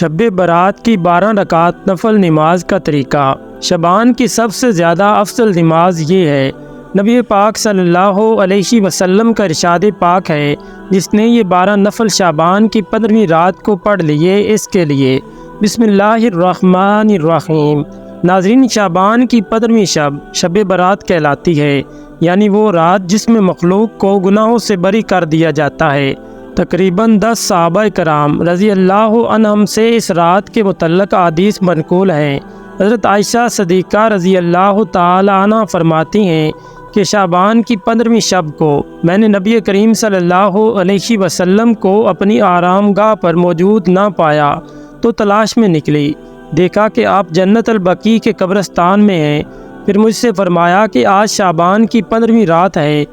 شب برات کی 12 رکعت نفل نماز کا طریقہ۔ شعبان کی سب سے زیادہ افضل نماز یہ ہے۔ نبی پاک صلی اللہ علیہ وسلم کا ارشاد پاک ہے، جس نے یہ 12 نفل شعبان کی 15ویں رات کو پڑھ لیے، اس کے لیے بسم اللہ الرحمن الرحیم۔ ناظرین، شعبان کی 15ویں شب برات کہلاتی ہے، یعنی وہ رات جس میں مخلوق کو گناہوں سے بری کر دیا جاتا ہے۔ تقریباً 10 صحابہ کرام رضی اللہ عنہم سے اس رات کے متعلق احادیث منقول ہیں۔ حضرت عائشہ صدیقہ رضی اللہ تعالی عنہ فرماتی ہیں کہ شعبان کی 15ویں شب کو میں نے نبی کریم صلی اللہ علیہ وسلم کو اپنی آرام گاہ پر موجود نہ پایا تو تلاش میں نکلی، دیکھا کہ آپ جنت البقیع کے قبرستان میں ہیں۔ پھر مجھ سے فرمایا کہ آج شعبان کی 15ویں رات ہے،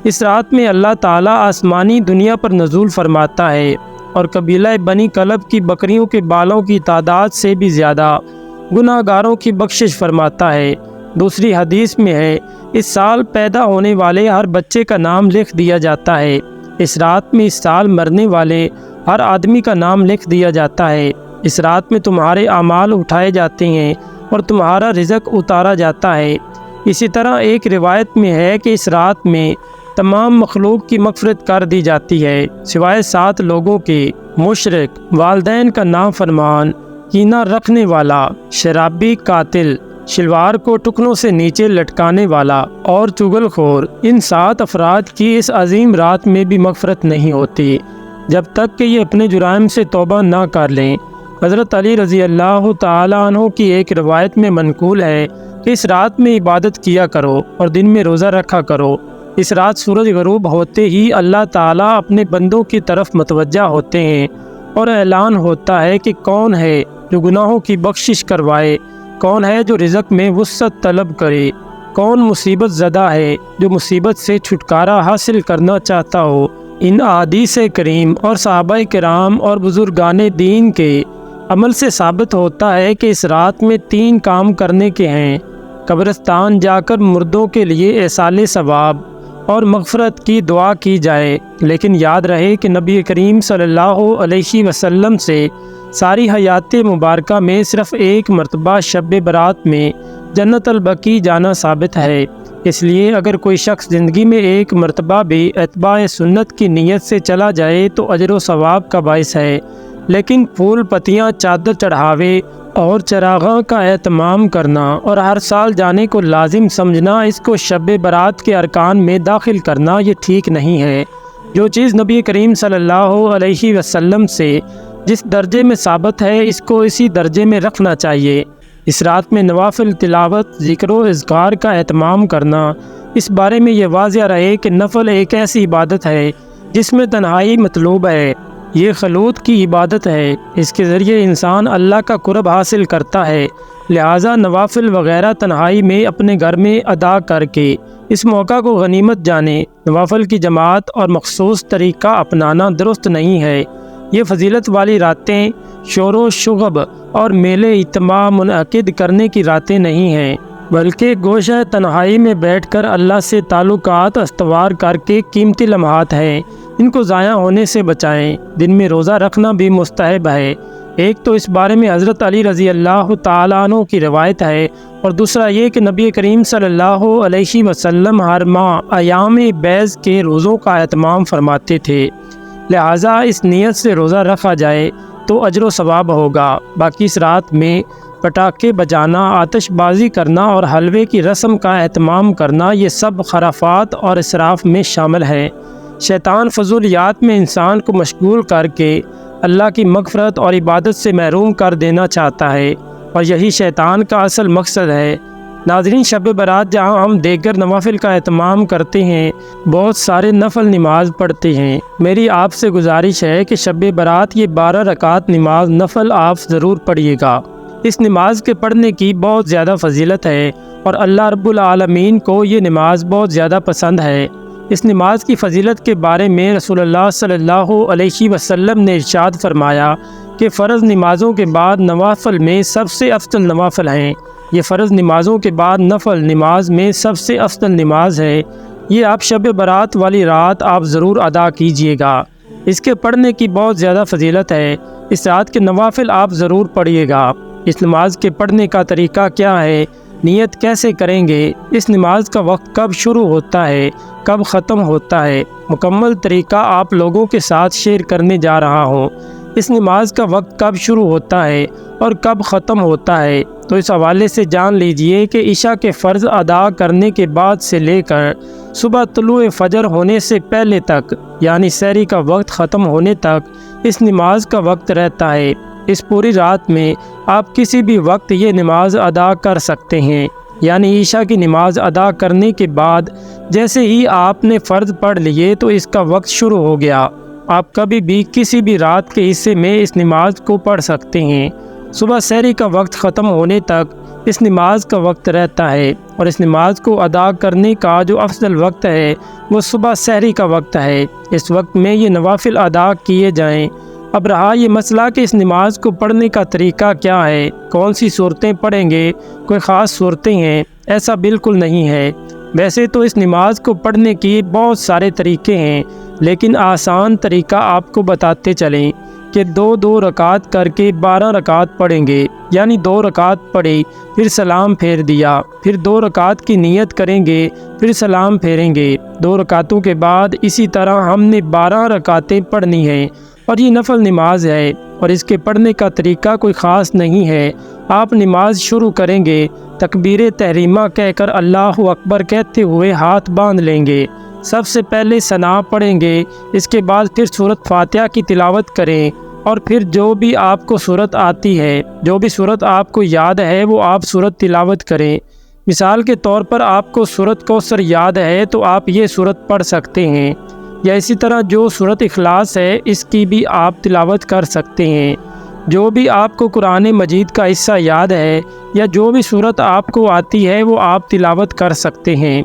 اس رات میں اللہ تعالیٰ آسمانی دنیا پر نزول فرماتا ہے اور قبیلہ بنی کلب کی بکریوں کے بالوں کی تعداد سے بھی زیادہ گناہ گاروں کی بخشش فرماتا ہے۔ دوسری حدیث میں ہے، اس سال پیدا ہونے والے ہر بچے کا نام لکھ دیا جاتا ہے۔ اس رات میں اس سال مرنے والے ہر آدمی کا نام لکھ دیا جاتا ہے۔ اس رات میں تمہارے اعمال اٹھائے جاتے ہیں اور تمہارا رزق اتارا جاتا ہے۔ اسی طرح ایک روایت میں ہے کہ اس رات میں تمام مخلوق کی مغفرت کر دی جاتی ہے سوائے 7 لوگوں کے: مشرک، والدین کا نافرمان، کینہ رکھنے والا، شرابی، قاتل، شلوار کو ٹکنوں سے نیچے لٹکانے والا اور چغل خور۔ ان 7 افراد کی اس عظیم رات میں بھی مغفرت نہیں ہوتی جب تک کہ یہ اپنے جرائم سے توبہ نہ کر لیں۔ حضرت علی رضی اللہ تعالی عنہ کی ایک روایت میں منقول ہے کہ اس رات میں عبادت کیا کرو اور دن میں روزہ رکھا کرو۔ اس رات سورج غروب ہوتے ہی اللہ تعالیٰ اپنے بندوں کی طرف متوجہ ہوتے ہیں اور اعلان ہوتا ہے کہ کون ہے جو گناہوں کی بخشش کروائے، کون ہے جو رزق میں وسعت طلب کرے، کون مصیبت زدہ ہے جو مصیبت سے چھٹکارا حاصل کرنا چاہتا ہو۔ ان احادیث کریم اور صحابہ کرام اور بزرگان دین کے عمل سے ثابت ہوتا ہے کہ اس رات میں 3 کام کرنے کے ہیں: قبرستان جا کر مردوں کے لیے ایصال ثواب اور مغفرت کی دعا کی جائے۔ لیکن یاد رہے کہ نبی کریم صلی اللہ علیہ وسلم سے ساری حیات مبارکہ میں صرف ایک مرتبہ شب برات میں جنت البقیع جانا ثابت ہے۔ اس لیے اگر کوئی شخص زندگی میں ایک مرتبہ بھی اتباع سنت کی نیت سے چلا جائے تو اجر و ثواب کا باعث ہے، لیکن پھول پتیاں، چادر چڑھاوے اور چراغاں کا اہتمام کرنا اور ہر سال جانے کو لازم سمجھنا، اس کو شب برات کے ارکان میں داخل کرنا، یہ ٹھیک نہیں ہے۔ جو چیز نبی کریم صلی اللہ علیہ وسلم سے جس درجے میں ثابت ہے، اس کو اسی درجے میں رکھنا چاہیے۔ اس رات میں نوافل تلاوت، ذکر و اذکار کا اہتمام کرنا۔ اس بارے میں یہ واضح رہے کہ نفل ایک ایسی عبادت ہے جس میں تنہائی مطلوب ہے، یہ خلوت کی عبادت ہے، اس کے ذریعے انسان اللہ کا قرب حاصل کرتا ہے۔ لہٰذا نوافل وغیرہ تنہائی میں اپنے گھر میں ادا کر کے اس موقع کو غنیمت جانے۔ نوافل کی جماعت اور مخصوص طریقہ اپنانا درست نہیں ہے۔ یہ فضیلت والی راتیں شور و شغب اور میلے اجتماع منعقد کرنے کی راتیں نہیں ہیں، بلکہ گوشہ تنہائی میں بیٹھ کر اللہ سے تعلقات استوار کر کے قیمتی لمحات ہیں، ان کو ضائع ہونے سے بچائیں۔ دن میں روزہ رکھنا بھی مستحب ہے۔ ایک تو اس بارے میں حضرت علی رضی اللہ تعالیٰ عنہ کی روایت ہے، اور دوسرا یہ کہ نبی کریم صلی اللہ علیہ وسلم ہر ماہ ایام بیض کے روزوں کا اہتمام فرماتے تھے، لہٰذا اس نیت سے روزہ رکھا جائے تو اجر و ثواب ہوگا۔ باقی اس رات میں پٹاخے بجانا، آتش بازی کرنا اور حلوے کی رسم کا اہتمام کرنا، یہ سب خرافات اور اسراف میں شامل ہے۔ شیطان فضولیات میں انسان کو مشغول کر کے اللہ کی مغفرت اور عبادت سے محروم کر دینا چاہتا ہے، اور یہی شیطان کا اصل مقصد ہے۔ ناظرین، شب برات جہاں ہم دیگر نوافل کا اہتمام کرتے ہیں، بہت سارے نفل نماز پڑھتے ہیں، میری آپ سے گزارش ہے کہ شب برات یہ 12 رکعت نماز نفل آپ ضرور پڑھیے گا۔ اس نماز کے پڑھنے کی بہت زیادہ فضیلت ہے اور اللہ رب العالمین کو یہ نماز بہت زیادہ پسند ہے۔ اس نماز کی فضیلت کے بارے میں رسول اللہ صلی اللہ علیہ وسلم نے ارشاد فرمایا کہ فرض نمازوں کے بعد نوافل میں سب سے افضل نوافل ہیں۔ یہ فرض نمازوں کے بعد نفل نماز میں سب سے افضل نماز ہے۔ یہ آپ شب برات والی رات آپ ضرور ادا کیجیے گا۔ اس کے پڑھنے کی بہت زیادہ فضیلت ہے۔ اس رات کے نوافل آپ ضرور پڑھیے گا۔ اس نماز کے پڑھنے کا طریقہ کیا ہے، نیت کیسے کریں گے، اس نماز کا وقت کب شروع ہوتا ہے، کب ختم ہوتا ہے، مکمل طریقہ آپ لوگوں کے ساتھ شیئر کرنے جا رہا ہوں۔ اس نماز کا وقت کب شروع ہوتا ہے اور کب ختم ہوتا ہے، تو اس حوالے سے جان لیجئے کہ عشاء کے فرض ادا کرنے کے بعد سے لے کر صبح طلوع فجر ہونے سے پہلے تک، یعنی سحری کا وقت ختم ہونے تک اس نماز کا وقت رہتا ہے۔ اس پوری رات میں آپ کسی بھی وقت یہ نماز ادا کر سکتے ہیں، یعنی عشاء کی نماز ادا کرنے کے بعد جیسے ہی آپ نے فرض پڑھ لیے تو اس کا وقت شروع ہو گیا۔ آپ کبھی بھی کسی بھی رات کے حصے میں اس نماز کو پڑھ سکتے ہیں۔ صبح سحری کا وقت ختم ہونے تک اس نماز کا وقت رہتا ہے، اور اس نماز کو ادا کرنے کا جو افضل وقت ہے وہ صبح سحری کا وقت ہے۔ اس وقت میں یہ نوافل ادا کیے جائیں۔ اب رہا یہ مسئلہ کہ اس نماز کو پڑھنے کا طریقہ کیا ہے، کون سی صورتیں پڑھیں گے، کوئی خاص صورتیں ہیں، ایسا بالکل نہیں ہے۔ ویسے تو اس نماز کو پڑھنے کی بہت سارے طریقے ہیں، لیکن آسان طریقہ آپ کو بتاتے چلیں کہ 2 رکعت کر کے 12 رکعت پڑھیں گے، یعنی 2 رکعت پڑھی، پھر سلام پھیر دیا، پھر 2 رکعت کی نیت کریں گے، پھر سلام پھیریں گے۔ 2 رکعتوں کے بعد اسی طرح ہم نے 12 رکعتیں پڑھنی ہیں، اور یہ نفل نماز ہے، اور اس کے پڑھنے کا طریقہ کوئی خاص نہیں ہے۔ آپ نماز شروع کریں گے، تکبیر تحریمہ کہہ کر اللہ اکبر کہتے ہوئے ہاتھ باندھ لیں گے۔ سب سے پہلے ثنا پڑھیں گے، اس کے بعد پھر سورۃ فاتحہ کی تلاوت کریں، اور پھر جو بھی آپ کو سورت آتی ہے، جو بھی سورت آپ کو یاد ہے وہ آپ سورت تلاوت کریں۔ مثال کے طور پر آپ کو سورۃ کوثر یاد ہے تو آپ یہ سورت پڑھ سکتے ہیں، یا اسی طرح جو سورۃ اخلاص ہے اس کی بھی آپ تلاوت کر سکتے ہیں۔ جو بھی آپ کو قرآن مجید کا حصہ یاد ہے یا جو بھی سورت آپ کو آتی ہے وہ آپ تلاوت کر سکتے ہیں۔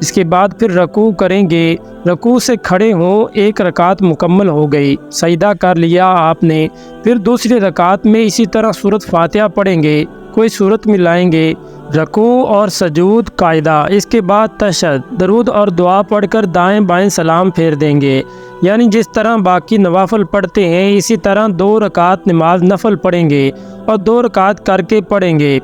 اس کے بعد پھر رکوع کریں گے، رکوع سے کھڑے ہوں، 1 رکعت مکمل ہو گئی، سجدہ کر لیا آپ نے، پھر دوسری رکعت میں اسی طرح سورۃ فاتحہ پڑھیں گے، کوئی سورت ملائیں گے، رکوع اور سجود قاعدہ، اس کے بعد تشہد، درود اور دعا پڑھ کر دائیں بائیں سلام پھیر دیں گے، یعنی جس طرح باقی نوافل پڑھتے ہیں اسی طرح 2 رکعت نماز نفل پڑھیں گے اور 2 رکعت کر کے پڑھیں گے،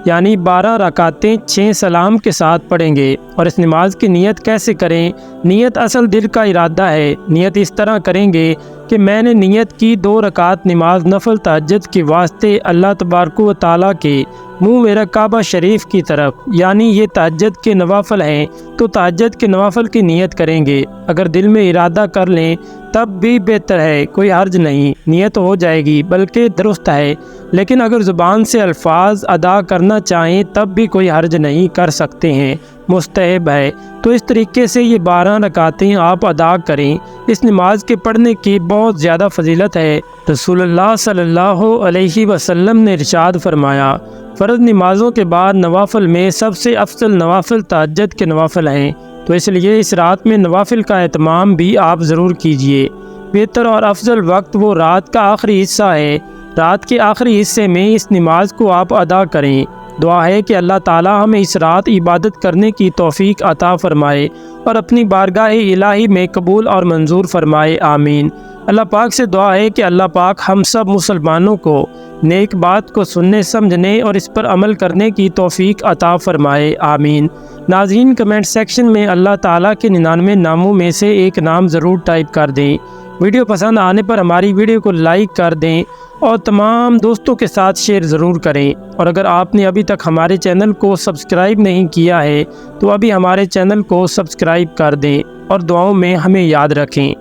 یعنی 12 رکعتیں 6 سلام کے ساتھ پڑھیں گے۔ اور اس نماز کی نیت کیسے کریں؟ نیت اصل دل کا ارادہ ہے۔ نیت اس طرح کریں گے کہ میں نے نیت کی 2 رکعت نماز نفل تہجد کے واسطے اللہ تبارک و تعالیٰ کے منہ میرا کعبہ شریف کی طرف، یعنی یہ تہجد کے نوافل ہیں تو تہجد کے نوافل کی نیت کریں گے۔ اگر دل میں ارادہ کر لیں تب بھی بہتر ہے، کوئی حرج نہیں، نیت ہو جائے گی بلکہ درست ہے۔ لیکن اگر زبان سے الفاظ ادا کرنا چاہیں تب بھی کوئی حرج نہیں، کر سکتے ہیں، مستحب ہے۔ تو اس طریقے سے یہ 12 رکعتیں آپ ادا کریں۔ اس نماز کے پڑھنے کی بہت زیادہ فضیلت ہے۔ رسول اللہ صلی اللہ علیہ وسلم نے ارشاد فرمایا، فرض نمازوں کے بعد نوافل میں سب سے افضل نوافل تہجد کے نوافل ہیں، تو اس لیے اس رات میں نوافل کا اہتمام بھی آپ ضرور کیجئے۔ بہتر اور افضل وقت وہ رات کا آخری حصہ ہے۔ رات کے آخری حصے میں اس نماز کو آپ ادا کریں۔ دعا ہے کہ اللہ تعالی ہمیں اس رات عبادت کرنے کی توفیق عطا فرمائے اور اپنی بارگاہ الہی میں قبول اور منظور فرمائے، آمین۔ اللہ پاک سے دعا ہے کہ اللہ پاک ہم سب مسلمانوں کو نیک بات کو سننے، سمجھنے اور اس پر عمل کرنے کی توفیق عطا فرمائے، آمین۔ ناظرین، کمنٹ سیکشن میں اللہ تعالیٰ کے 99 ناموں میں سے ایک نام ضرور ٹائپ کر دیں۔ ویڈیو پسند آنے پر ہماری ویڈیو کو لائک کر دیں اور تمام دوستوں کے ساتھ شیئر ضرور کریں۔ اور اگر آپ نے ابھی تک ہمارے چینل کو سبسکرائب نہیں کیا ہے تو ابھی ہمارے چینل کو سبسکرائب کر دیں اور دعاؤں میں ہمیں یاد رکھیں۔